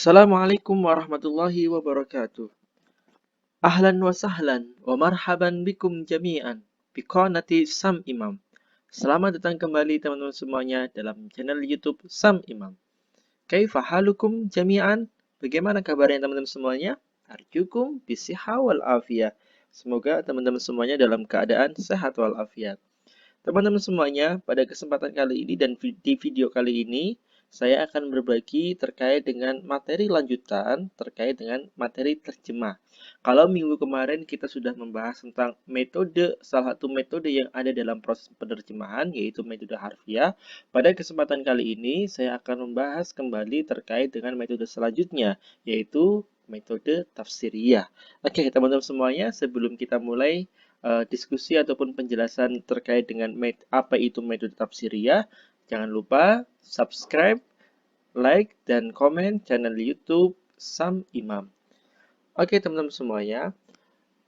Assalamualaikum warahmatullahi wabarakatuh. Ahlan wa sahlan wa marhaban bikum jami'an bi qanati Sam Imam. Selamat datang kembali teman-teman semuanya dalam channel YouTube Sam Imam. Kaifa halukum jami'an? Bagaimana kabarnya teman-teman semuanya? Arjukum bisihha wal afiyah. Semoga teman-teman semuanya dalam keadaan sehat wal afiat. Teman-teman semuanya, pada kesempatan kali ini dan di video kali ini, saya akan berbagi terkait dengan materi lanjutan terkait dengan materi terjemah. Kalau minggu kemarin kita sudah membahas tentang metode, salah satu metode yang ada dalam proses penerjemahan, yaitu metode harfiah, pada kesempatan kali ini saya akan membahas kembali terkait dengan metode selanjutnya, yaitu metode tafsiriyah. Oke, teman-teman semuanya, sebelum kita mulai diskusi ataupun penjelasan terkait dengan apa itu metode tafsiriyah, jangan lupa subscribe, like, dan komen channel YouTube Sam Imam. Oke, teman-teman semuanya,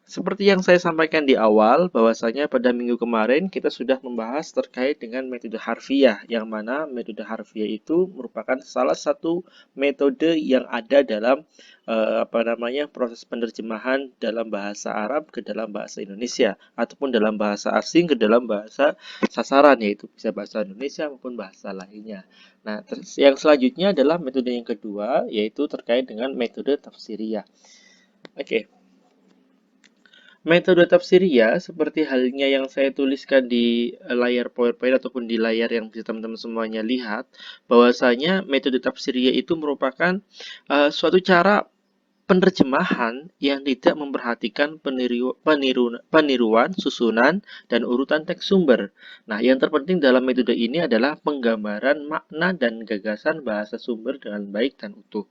seperti yang saya sampaikan di awal, bahwasanya pada minggu kemarin kita sudah membahas terkait dengan metode harfiah, yang mana metode harfiah itu merupakan salah satu metode yang ada dalam proses penerjemahan dalam bahasa Arab ke dalam bahasa Indonesia, ataupun dalam bahasa asing ke dalam bahasa sasaran, yaitu bisa bahasa Indonesia maupun bahasa lainnya. Nah, yang selanjutnya adalah metode yang kedua, yaitu terkait dengan metode tafsiriyah. Oke. Metode tafsiriyah seperti halnya yang saya tuliskan di layar PowerPoint ataupun di layar yang bisa teman-teman semuanya lihat, bahwasanya metode tafsiriyah itu merupakan suatu cara penerjemahan yang tidak memperhatikan peniruan, susunan, dan urutan teks sumber. Nah, yang terpenting dalam metode ini adalah penggambaran makna dan gagasan bahasa sumber dengan baik dan utuh.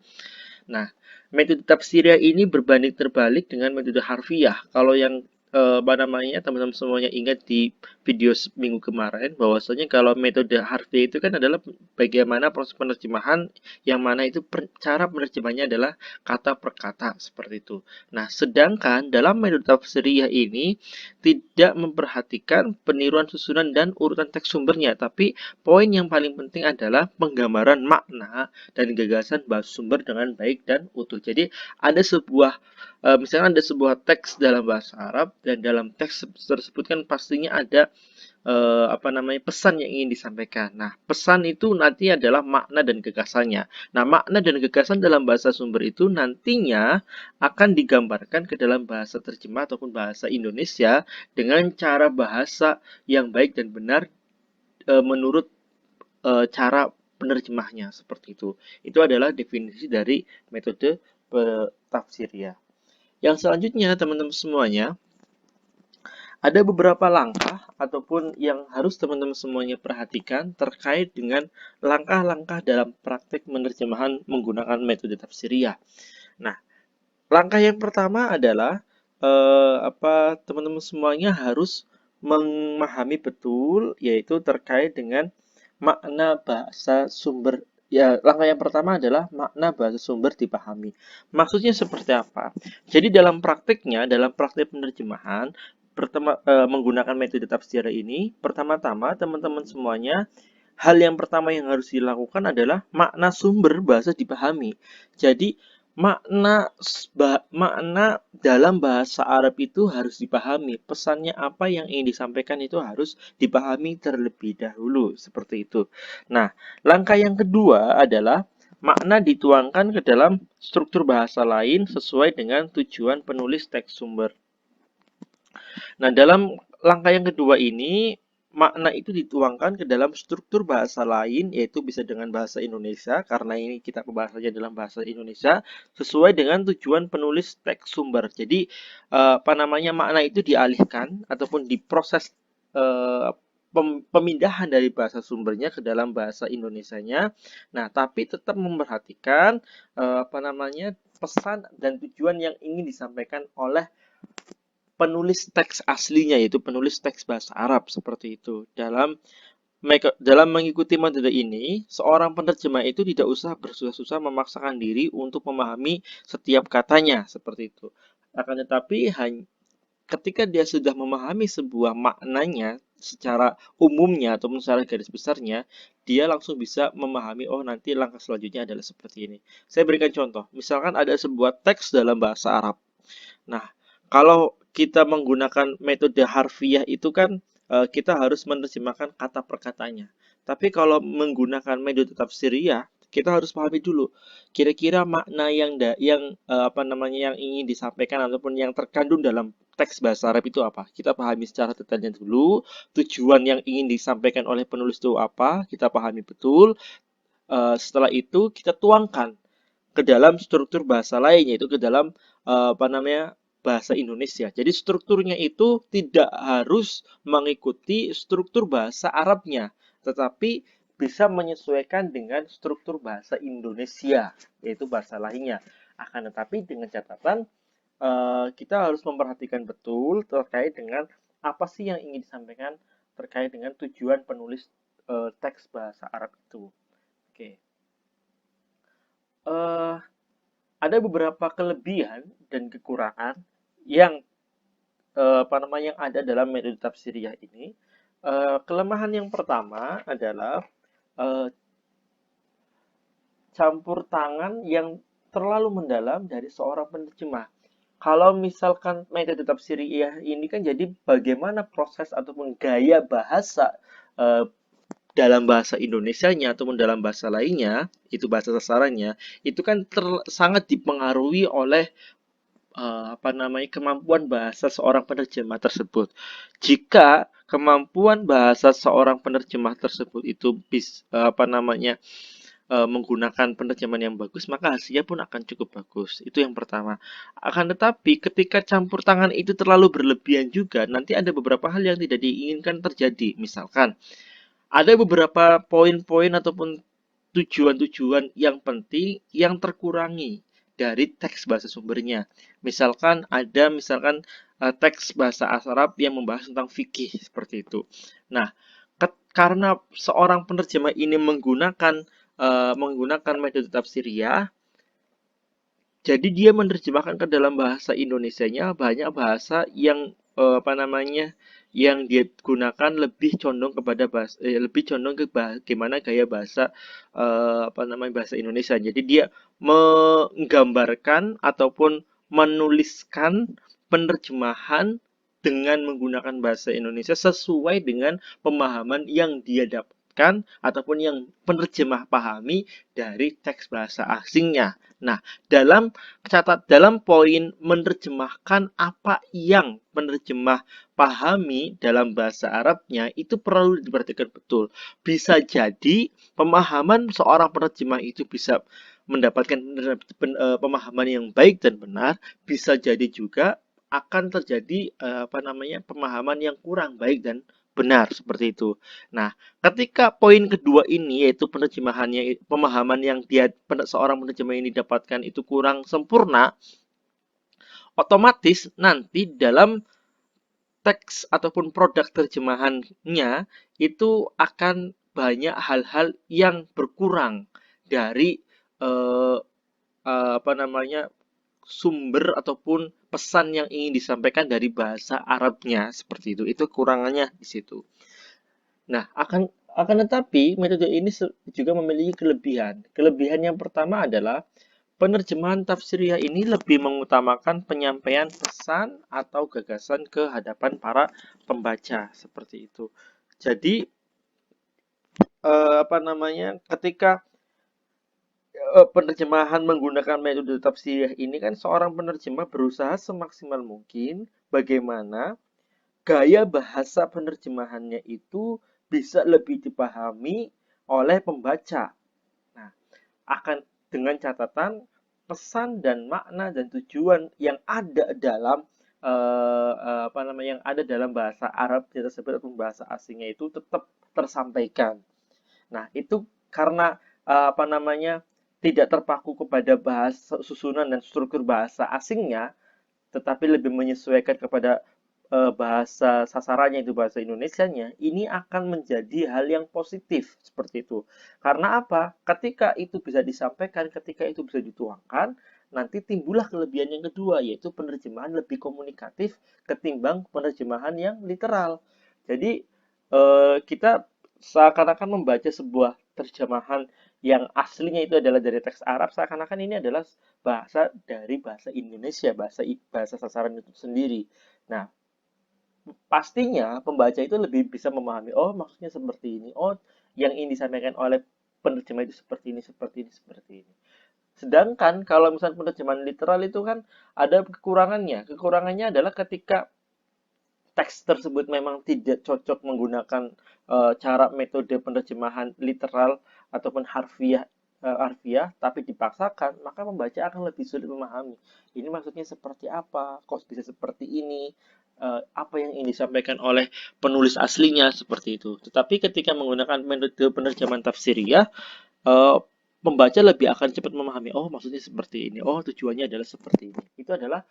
Nah, metode tafsiriyah ini berbanding terbalik dengan metode harfiah. Kalau yang teman-teman semuanya ingat di video minggu kemarin, bahwasanya kalau metode harfiah itu kan adalah bagaimana proses penerjemahan yang mana itu cara penerjemahnya adalah kata per kata seperti itu. Nah, sedangkan dalam metode tafsiriyah ini tidak memperhatikan peniruan susunan dan urutan teks sumbernya, tapi poin yang paling penting adalah penggambaran makna dan gagasan bahasa sumber dengan baik dan utuh. Jadi ada misalnya ada sebuah teks dalam bahasa Arab, dan dalam teks tersebut kan pastinya ada pesan yang ingin disampaikan. Nah, pesan itu nanti adalah makna dan gagasannya. Nah, makna dan gagasan dalam bahasa sumber itu nantinya akan digambarkan ke dalam bahasa terjemah ataupun bahasa Indonesia dengan cara bahasa yang baik dan benar menurut cara penerjemahnya seperti itu. Itu adalah definisi dari metode tafsiriyah. Yang selanjutnya, teman-teman semuanya, ada beberapa langkah ataupun yang harus teman-teman semuanya perhatikan terkait dengan langkah-langkah dalam praktek penerjemahan menggunakan metode tafsiriyah. Nah, langkah yang pertama adalah teman-teman semuanya harus memahami betul, yaitu terkait dengan makna bahasa sumber. Ya, langkah yang pertama adalah makna bahasa sumber dipahami. Maksudnya seperti apa? Jadi dalam prakteknya, dalam praktek penerjemahan, menggunakan metode tafsir ini, pertama-tama teman-teman semuanya, hal yang pertama yang harus dilakukan adalah makna sumber bahasa dipahami. Jadi makna dalam bahasa Arab itu harus dipahami. Pesannya apa yang ingin disampaikan itu harus dipahami terlebih dahulu, seperti itu. Nah, langkah yang kedua adalah makna dituangkan ke dalam struktur bahasa lain sesuai dengan tujuan penulis teks sumber. Nah, dalam langkah yang kedua ini, makna itu dituangkan ke dalam struktur bahasa lain, yaitu bisa dengan bahasa Indonesia, karena ini kita pembahasannya dalam bahasa Indonesia, sesuai dengan tujuan penulis teks sumber. Jadi, makna itu dialihkan ataupun diproses pemindahan dari bahasa sumbernya ke dalam bahasa Indonesianya. Nah, tapi tetap memperhatikan pesan dan tujuan yang ingin disampaikan oleh penulis teks aslinya, yaitu penulis teks bahasa Arab seperti itu. Dalam mengikuti metode ini, seorang penerjemah itu tidak usah bersusah-susah memaksakan diri untuk memahami setiap katanya seperti itu. Akan tetapi ketika dia sudah memahami sebuah maknanya secara umumnya ataupun secara garis besarnya, dia langsung bisa memahami, oh nanti langkah selanjutnya adalah seperti ini. Saya berikan contoh, misalkan ada sebuah teks dalam bahasa Arab. Nah, kalau kita menggunakan metode harfiah itu kan kita harus menerjemahkan kata per katanya. Tapi kalau menggunakan metode tafsiriyah, kita harus pahami dulu kira-kira makna apa namanya yang ingin disampaikan ataupun yang terkandung dalam teks bahasa Arab itu apa. Kita pahami secara detailnya dulu, tujuan yang ingin disampaikan oleh penulis itu apa, kita pahami betul. Setelah itu kita tuangkan ke dalam struktur bahasa lainnya, itu ke dalam apa namanya bahasa Indonesia. Jadi strukturnya itu tidak harus mengikuti struktur bahasa Arabnya, tetapi bisa menyesuaikan dengan struktur bahasa Indonesia, yaitu bahasa lainnya. Akan tetapi dengan catatan kita harus memperhatikan betul terkait dengan apa sih yang ingin disampaikan terkait dengan tujuan penulis teks bahasa Arab itu. Oke. Eh, ada beberapa kelebihan dan kekurangan yang apa namanya yang ada dalam metode tafsiriyah ini. Kelemahan yang pertama adalah eh, campur tangan yang terlalu mendalam dari seorang penerjemah. Kalau misalkan metode tafsiriyah ini kan jadi bagaimana proses ataupun gaya bahasa eh, dalam bahasa Indonesianya ataupun dalam bahasa lainnya, itu bahasa sasarannya, itu kan sangat dipengaruhi oleh apa namanya kemampuan bahasa seorang penerjemah tersebut. Jika kemampuan bahasa seorang penerjemah tersebut itu apa namanya menggunakan penerjemahan yang bagus, maka hasilnya pun akan cukup bagus. Itu yang pertama. Akan tetapi ketika campur tangan itu terlalu berlebihan juga, nanti ada beberapa hal yang tidak diinginkan terjadi. Misalkan ada beberapa poin-poin ataupun tujuan-tujuan yang penting yang terkurangi dari teks bahasa sumbernya. Misalkan teks bahasa Arab yang membahas tentang fikih seperti itu. Nah, karena seorang penerjemah ini menggunakan metode tafsiriyah, jadi dia menerjemahkan ke dalam bahasa Indonesianya banyak bahasa yang apa namanya yang dia gunakan lebih condong kepada lebih condong ke bagaimana gaya bahasa apa namanya bahasa Indonesia. Jadi dia menggambarkan ataupun menuliskan penerjemahan dengan menggunakan bahasa Indonesia sesuai dengan pemahaman yang dia dapatkan ataupun yang penerjemah pahami dari teks bahasa asingnya. Nah, dalam poin menerjemahkan apa yang penerjemah pahami dalam bahasa Arabnya itu perlu diperhatikan betul. Bisa jadi pemahaman seorang penerjemah itu bisa mendapatkan pemahaman yang baik dan benar, bisa jadi juga akan terjadi apa namanya pemahaman yang kurang baik dan benar seperti itu. Nah, ketika poin kedua ini yaitu pemahaman yang seorang penerjemah ini dapatkan itu kurang sempurna, otomatis nanti dalam teks ataupun produk terjemahannya itu akan banyak hal-hal yang berkurang dari eh, apa namanya sumber ataupun pesan yang ingin disampaikan dari bahasa Arabnya seperti itu. Itu kurangannya di situ. Nah, akan tetapi metode ini juga memiliki kelebihan. Kelebihan yang pertama adalah penerjemahan tafsiriyah ini lebih mengutamakan penyampaian pesan atau gagasan ke hadapan para pembaca seperti itu. Jadi apa namanya ketika penerjemahan menggunakan metode tafsiriyah ini kan seorang penerjemah berusaha semaksimal mungkin bagaimana gaya bahasa penerjemahannya itu bisa lebih dipahami oleh pembaca. Nah, akan dengan catatan pesan dan makna dan tujuan yang ada dalam apa namanya yang ada dalam bahasa Arab tersebut atau bahasa asingnya itu tetap tersampaikan. Nah, itu karena apa namanya tidak terpaku kepada bahasa susunan dan struktur bahasa asingnya, tetapi lebih menyesuaikan kepada bahasa sasarannya itu bahasa Indonesianya, ini akan menjadi hal yang positif seperti itu. Karena apa? Ketika itu bisa disampaikan, ketika itu bisa dituangkan, nanti timbullah kelebihan yang kedua, yaitu penerjemahan lebih komunikatif ketimbang penerjemahan yang literal. Jadi kita seakan-akan membaca sebuah terjemahan yang aslinya itu adalah dari teks Arab, seakan-akan ini adalah bahasa dari bahasa Indonesia, bahasa sasaran itu sendiri. Nah, pastinya pembaca itu lebih bisa memahami, oh maksudnya seperti ini, oh yang ingin disampaikan oleh penerjemah itu seperti ini, seperti ini, seperti ini. Sedangkan kalau misalnya penerjemahan literal itu kan ada kekurangannya. Kekurangannya adalah ketika teks tersebut memang tidak cocok menggunakan cara metode penerjemahan literal ataupun harfiah, tapi dipaksakan, maka pembaca akan lebih sulit memahami. Ini maksudnya seperti apa? Kok bisa seperti ini? Apa yang ingin disampaikan oleh penulis aslinya seperti itu. Tetapi ketika menggunakan metode penerjemahan tafsiriyah, eh, pembaca lebih akan cepat memahami. Oh, maksudnya seperti ini. Oh, tujuannya adalah seperti ini. Itu adalah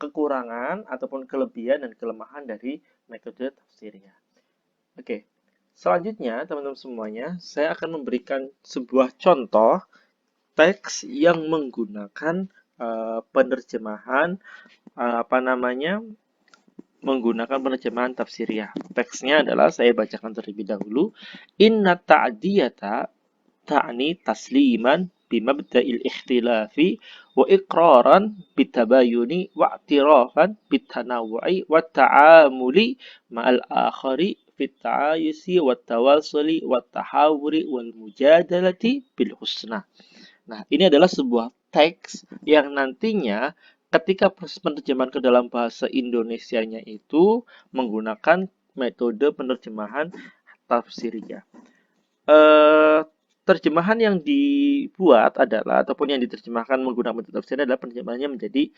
kekurangan ataupun kelebihan dan kelemahan dari metode tafsiriyah. Oke, selanjutnya teman-teman semuanya, saya akan memberikan sebuah contoh teks yang menggunakan penerjemahan apa namanya menggunakan penerjemahan tafsiriyah. Teksnya adalah saya bacakan terlebih dahulu. Inna ta'diyata ta'ni tasliman bimabda'il ikhtilafi wa iqraran bitabayuni wa i'tirafan bitanawu'i wa ta'amuli ma'al akhari fit ta'ayusi wa tawasuli wa tahawuri wal mujadalati bil husna. Nah, ini adalah sebuah teks yang nantinya ketika proses penerjemahan ke dalam bahasa Indonesianya itu menggunakan metode penerjemahan tafsiriyah. Eh, Terjemahan yang dibuat adalah ataupun yang diterjemahkan menggunakan metode tafsir adalah penerjemahannya menjadi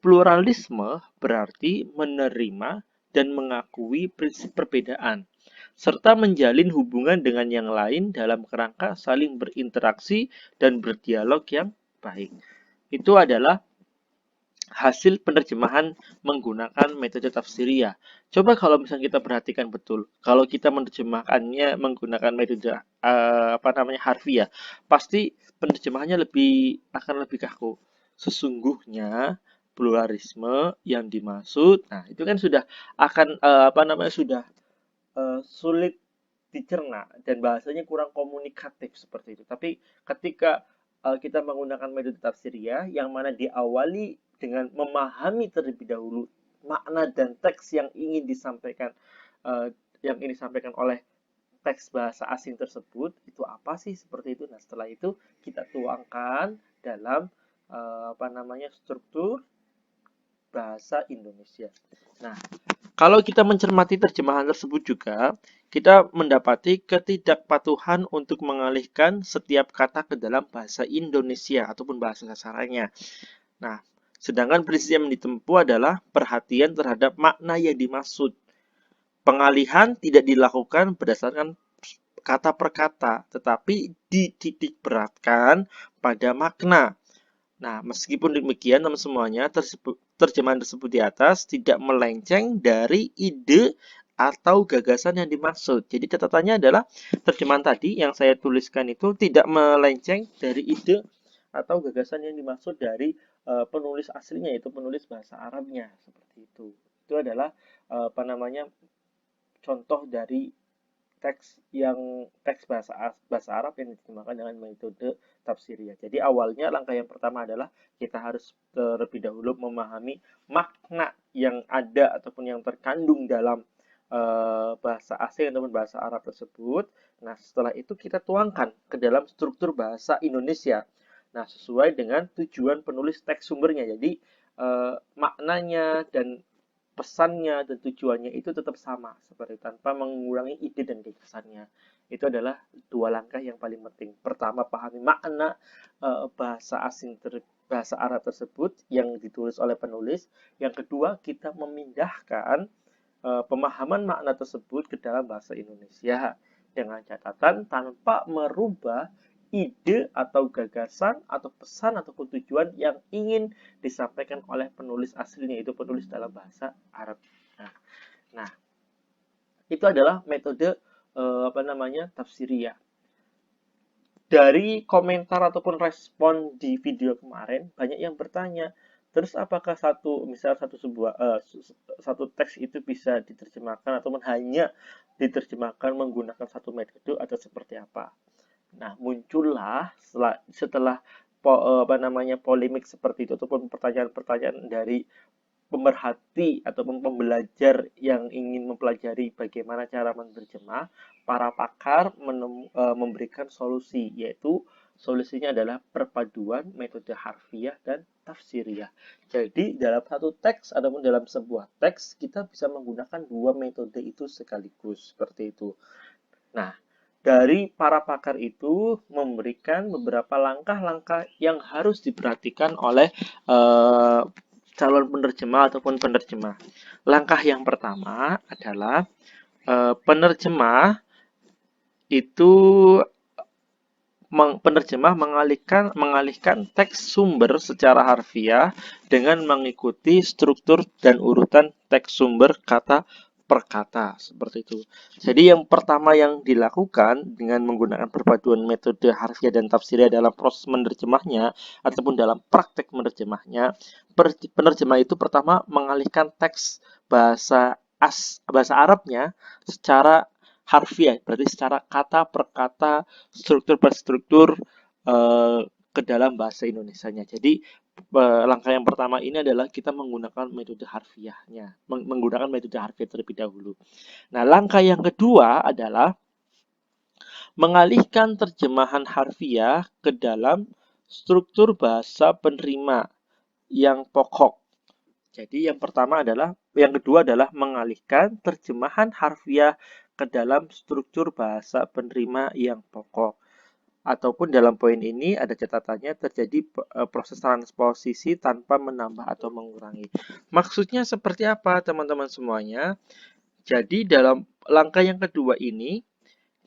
pluralisme berarti menerima dan mengakui prinsip perbedaan serta menjalin hubungan dengan yang lain dalam kerangka saling berinteraksi dan berdialog yang baik. Itu adalah hasil penerjemahan menggunakan metode tafsiriyah. Coba kalau misalnya kita perhatikan betul, kalau kita menerjemahkannya menggunakan metode harfiah, pasti penerjemahannya akan lebih kaku. Sesungguhnya pluralisme yang dimaksud, nah itu kan sudah akan sudah sulit dicerna dan bahasanya kurang komunikatif seperti itu. Tapi ketika kita menggunakan metode tafsiriyah yang mana diawali dengan memahami terlebih dahulu makna dan teks yang ingin disampaikan oleh teks bahasa asing tersebut itu apa sih seperti itu. Nah, setelah itu kita tuangkan dalam struktur bahasa Indonesia. Nah, kalau kita mencermati terjemahan tersebut juga, kita mendapati ketidakpatuhan untuk mengalihkan setiap kata ke dalam bahasa Indonesia ataupun bahasa sasarannya. Nah, sedangkan prinsip yang ditempuh adalah perhatian terhadap makna yang dimaksud. Pengalihan tidak dilakukan berdasarkan kata per kata, tetapi dititik beratkan pada makna. Nah, meskipun demikian, teman semuanya, terjemahan tersebut di atas tidak melenceng dari ide atau gagasan yang dimaksud. Jadi catatannya adalah terjemahan tadi yang saya tuliskan itu tidak melenceng dari ide atau gagasan yang dimaksud dari penulis aslinya, yaitu penulis bahasa Arabnya seperti itu. Itu adalah contoh dari teks bahasa Arab yang diterjemahkan dengan metode tafsiriyah. Jadi awalnya langkah yang pertama adalah kita harus terlebih dahulu memahami makna yang ada ataupun yang terkandung dalam bahasa asing ataupun bahasa Arab tersebut. Nah, setelah itu kita tuangkan ke dalam struktur bahasa Indonesia. Nah, sesuai dengan tujuan penulis teks sumbernya. Jadi maknanya dan pesannya dan tujuannya itu tetap sama seperti tanpa mengurangi ide dan gagasannya. Itu adalah dua langkah yang paling penting. Pertama, pahami makna bahasa Arab tersebut yang ditulis oleh penulis. Yang kedua, kita memindahkan pemahaman makna tersebut ke dalam bahasa Indonesia dengan catatan tanpa merubah ide atau gagasan atau pesan ataupun tujuan yang ingin disampaikan oleh penulis aslinya, yaitu penulis dalam bahasa Arab. Nah, itu adalah metode tafsiriyah. dari komentar ataupun respon di video kemarin banyak yang bertanya, terus apakah satu teks itu bisa diterjemahkan ataupun hanya diterjemahkan menggunakan satu metode atau seperti apa? Nah, muncullah setelah polemik seperti itu ataupun pertanyaan-pertanyaan dari pemerhati ataupun pembelajar yang ingin mempelajari bagaimana cara menerjemah, para pakar memberikan solusi, yaitu solusinya adalah perpaduan metode harfiah dan tafsiriyah. Jadi dalam satu teks ataupun dalam sebuah teks kita bisa menggunakan dua metode itu sekaligus seperti itu. Nah, dari para pakar itu memberikan beberapa langkah-langkah yang harus diperhatikan oleh eh, calon penerjemah ataupun penerjemah. Langkah yang pertama adalah penerjemah itu penerjemah mengalihkan teks sumber secara harfiah dengan mengikuti struktur dan urutan teks sumber kata per kata seperti itu. Jadi yang pertama yang dilakukan dengan menggunakan perpaduan metode harfiah dan tafsiriyah dalam proses menerjemahnya ataupun dalam praktek menerjemahnya, penerjemah itu pertama mengalihkan teks bahasa Arabnya secara harfiah, berarti secara kata per kata, struktur per struktur ke dalam bahasa Indonesianya. Jadi langkah yang pertama ini adalah kita menggunakan metode harfiahnya, menggunakan metode harfiah terlebih dahulu. Nah, langkah yang kedua adalah mengalihkan terjemahan harfiah ke dalam struktur bahasa penerima yang pokok. Jadi yang kedua adalah mengalihkan terjemahan harfiah ke dalam struktur bahasa penerima yang pokok. Ataupun dalam poin ini ada catatannya terjadi proses transposisi tanpa menambah atau mengurangi. Maksudnya seperti apa teman-teman semuanya? Jadi dalam langkah yang kedua ini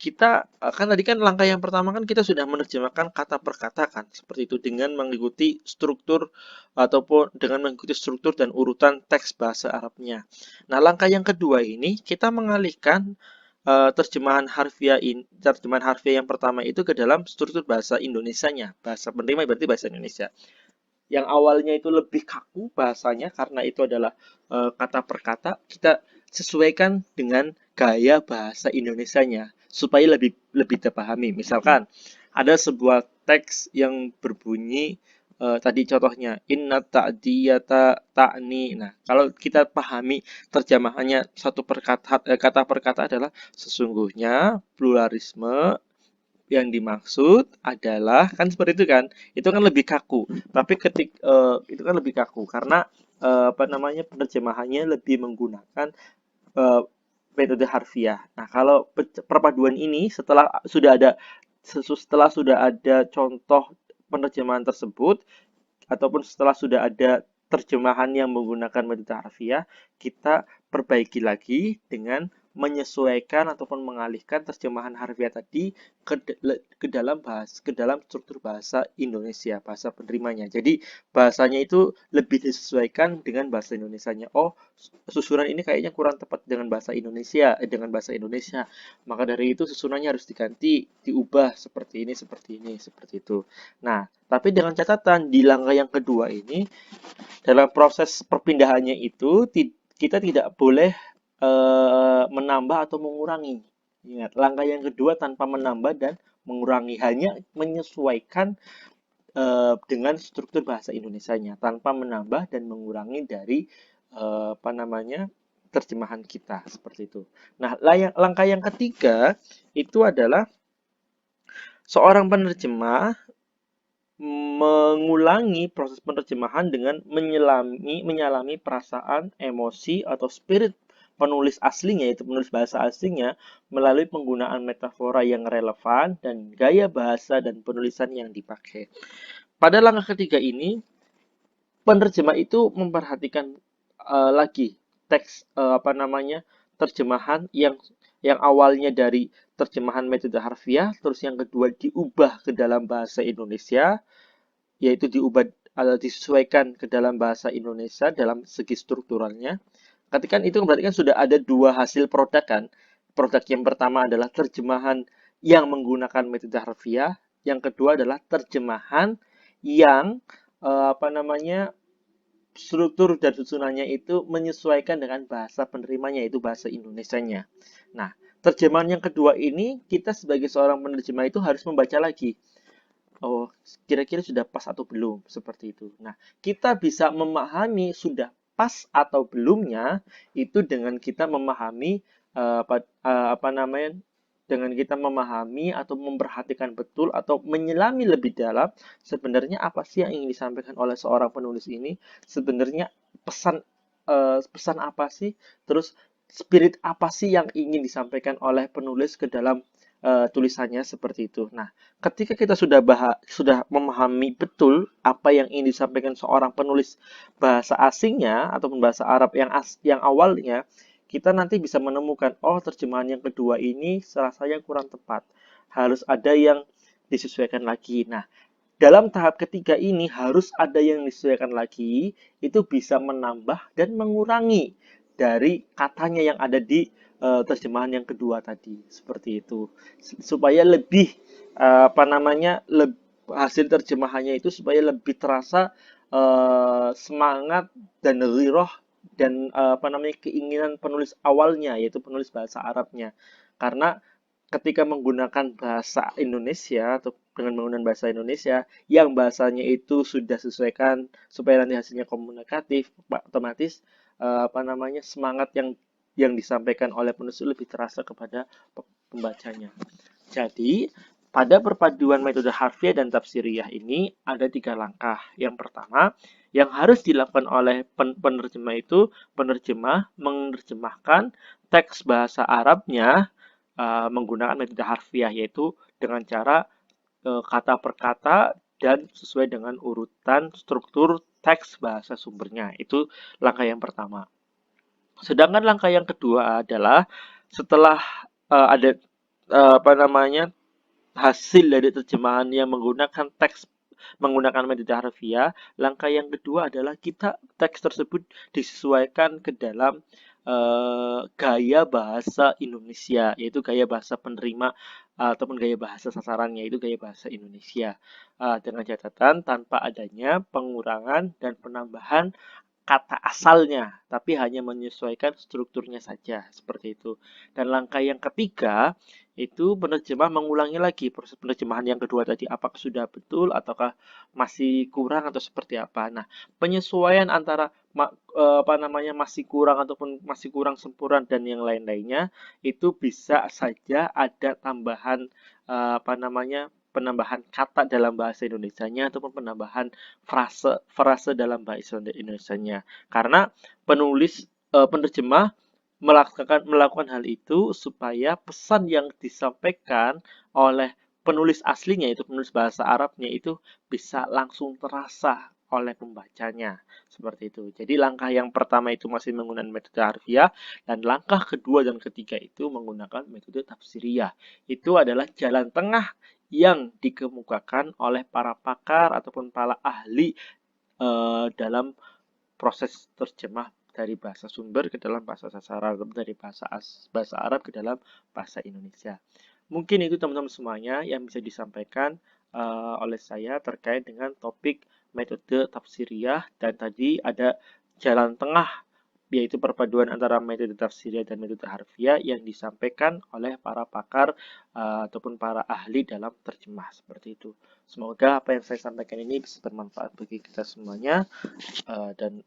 kita kan tadi kan langkah yang pertama kan kita sudah menerjemahkan kata per kata kan seperti itu dengan mengikuti struktur ataupun dengan mengikuti struktur dan urutan teks bahasa Arabnya. Nah, langkah yang kedua ini kita mengalihkan terjemahan harfiah yang pertama itu ke dalam struktur bahasa Indonesianya, bahasa penerima berarti bahasa Indonesia. Yang awalnya itu lebih kaku bahasanya karena itu adalah kata per kata, kita sesuaikan dengan gaya bahasa Indonesianya supaya lebih lebih terpahami. Misalkan ada sebuah teks yang berbunyi tadi contohnya inna ta'diyata ta'ni. Nah, kalau kita pahami terjemahannya kata per kata adalah sesungguhnya pluralisme yang dimaksud adalah kan seperti itu kan lebih kaku tapi itu kan lebih kaku karena penerjemahannya lebih menggunakan eh, metode harfiah. Nah, kalau perpaduan ini setelah sudah ada contoh penerjemahan tersebut ataupun setelah sudah ada terjemahan yang menggunakan metode harfiah, kita perbaiki lagi dengan menyesuaikan ataupun mengalihkan terjemahan harfiah tadi ke dalam struktur bahasa Indonesia, bahasa penerimanya. Jadi bahasanya itu lebih disesuaikan dengan bahasa Indonesianya. Oh, susunan ini kayaknya kurang tepat dengan bahasa Indonesia. Maka dari itu susunannya harus diganti, diubah seperti ini, seperti itu. Nah, tapi dengan catatan di langkah yang kedua ini dalam proses perpindahannya itu kita tidak boleh menambah atau mengurangi. Ingat, langkah yang kedua tanpa menambah dan mengurangi, hanya menyesuaikan dengan struktur bahasa Indonesianya tanpa menambah dan mengurangi dari terjemahan kita seperti itu. Nah, langkah yang ketiga itu adalah seorang penerjemah mengulangi proses penerjemahan dengan menyalami perasaan, emosi, atau spirit penulis aslinya, yaitu penulis bahasa aslinya, melalui penggunaan metafora yang relevan dan gaya bahasa dan penulisan yang dipakai. Pada langkah ketiga ini, penerjemah itu memperhatikan lagi teks terjemahan yang awalnya dari terjemahan metode harfiah, terus yang kedua diubah ke dalam bahasa Indonesia, yaitu disesuaikan ke dalam bahasa Indonesia dalam segi strukturalnya. Ketika itu berarti kan sudah ada dua hasil produk kan. Produk yang pertama adalah terjemahan yang menggunakan metode harfiah, yang kedua adalah terjemahan yang apa namanya struktur dan susunannya itu menyesuaikan dengan bahasa penerimanya, yaitu bahasa Indonesianya. Nah, terjemahan yang kedua ini kita sebagai seorang penerjemah itu harus membaca lagi. Oh, kira-kira sudah pas atau belum, seperti itu. Nah, kita bisa memahami sudah pas atau belumnya itu dengan kita memahami apa namanya, dengan kita memahami atau memperhatikan betul atau menyelami lebih dalam sebenarnya apa sih yang ingin disampaikan oleh seorang penulis ini, sebenarnya pesan pesan apa sih, terus spirit apa sih yang ingin disampaikan oleh penulis ke dalam tulisannya seperti itu. Nah, ketika kita sudah memahami betul apa yang ingin disampaikan seorang penulis bahasa asingnya ataupun bahasa Arab yang awalnya, kita nanti bisa menemukan, oh terjemahan yang kedua ini rasanya kurang tepat. Harus ada yang disesuaikan lagi. Nah, dalam tahap ketiga ini harus ada yang disesuaikan lagi, itu bisa menambah dan mengurangi dari katanya yang ada di terjemahan yang kedua tadi. Seperti itu. Supaya lebih apa namanya, hasil terjemahannya itu supaya lebih terasa semangat dan riroh dan apa namanya keinginan penulis awalnya, yaitu penulis bahasa Arabnya. Karena ketika menggunakan bahasa Indonesia atau dengan menggunakan bahasa Indonesia yang bahasanya itu sudah sesuaikan supaya nanti hasilnya komunikatif, otomatis apa namanya semangat yang disampaikan oleh penulis lebih terasa kepada pembacanya. Jadi pada perpaduan metode harfiah dan tafsiriyah ini ada 3 langkah. Yang pertama, yang harus dilakukan oleh penerjemah itu, penerjemah menerjemahkan teks bahasa Arabnya menggunakan metode harfiah, yaitu dengan cara kata per kata dan sesuai dengan urutan struktur teks bahasa sumbernya. Itu langkah yang pertama. Sedangkan langkah yang kedua adalah setelah ada apa namanya hasil dari terjemahan yang menggunakan teks menggunakan metode harfiah, langkah yang kedua adalah kita teks tersebut disesuaikan ke dalam gaya bahasa Indonesia, yaitu gaya bahasa penerima ataupun gaya bahasa sasarannya itu gaya bahasa Indonesia. Dengan catatan tanpa adanya pengurangan dan penambahan kata asalnya, tapi hanya menyesuaikan strukturnya saja, seperti itu. Dan langkah yang ketiga, itu penerjemah mengulangi lagi proses penerjemahan yang kedua tadi, apakah sudah betul ataukah masih kurang atau seperti apa. Nah, penyesuaian antara apa namanya masih kurang ataupun masih kurang sempurna dan yang lain-lainnya itu bisa saja ada tambahan apa namanya penambahan kata dalam bahasa Indonesianya ataupun penambahan frase dalam bahasa Indonesianya. Karena penerjemah melakukan hal itu supaya pesan yang disampaikan oleh penulis aslinya, itu penulis bahasa Arabnya, itu bisa langsung terasa oleh pembacanya. Seperti itu. Jadi langkah yang pertama itu masih menggunakan metode harfiah, dan langkah kedua dan ketiga itu menggunakan metode tafsiriyah. Itu adalah jalan tengah yang dikemukakan oleh para pakar ataupun para ahli dalam proses terjemah dari bahasa sumber ke dalam bahasa sasaran, dari bahasa Arab ke dalam bahasa Indonesia. Mungkin itu teman-teman semuanya yang bisa disampaikan oleh saya terkait dengan topik metode tafsiriyah, dan tadi ada jalan tengah yaitu perpaduan antara metode tafsiriyah dan metode harfiah yang disampaikan oleh para pakar ataupun para ahli dalam terjemah seperti itu. Semoga apa yang saya sampaikan ini bisa bermanfaat bagi kita semuanya. Dan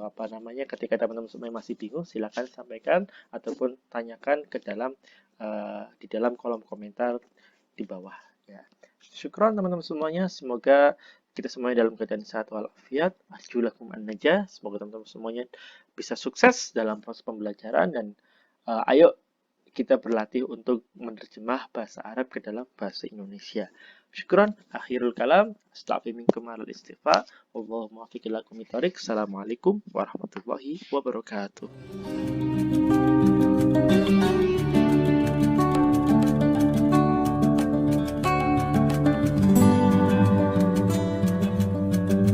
apa namanya ketika teman-teman semua masih bingung silakan sampaikan ataupun tanyakan ke dalam di dalam kolom komentar di bawah ya. Syukron teman-teman semuanya, semoga kita semuanya dalam keadaan sehat walafiat. Arjulakum an-najah. Semoga teman-teman semuanya bisa sukses dalam proses pembelajaran, dan ayo kita berlatih untuk menerjemah bahasa Arab ke dalam bahasa Indonesia. Syukran, akhirul kalam, astaghfirullahaladzim alal istighfar, Allahumma muwaffiq ila aqwamit thoriq. Assalamualaikum warahmatullahi wabarakatuh.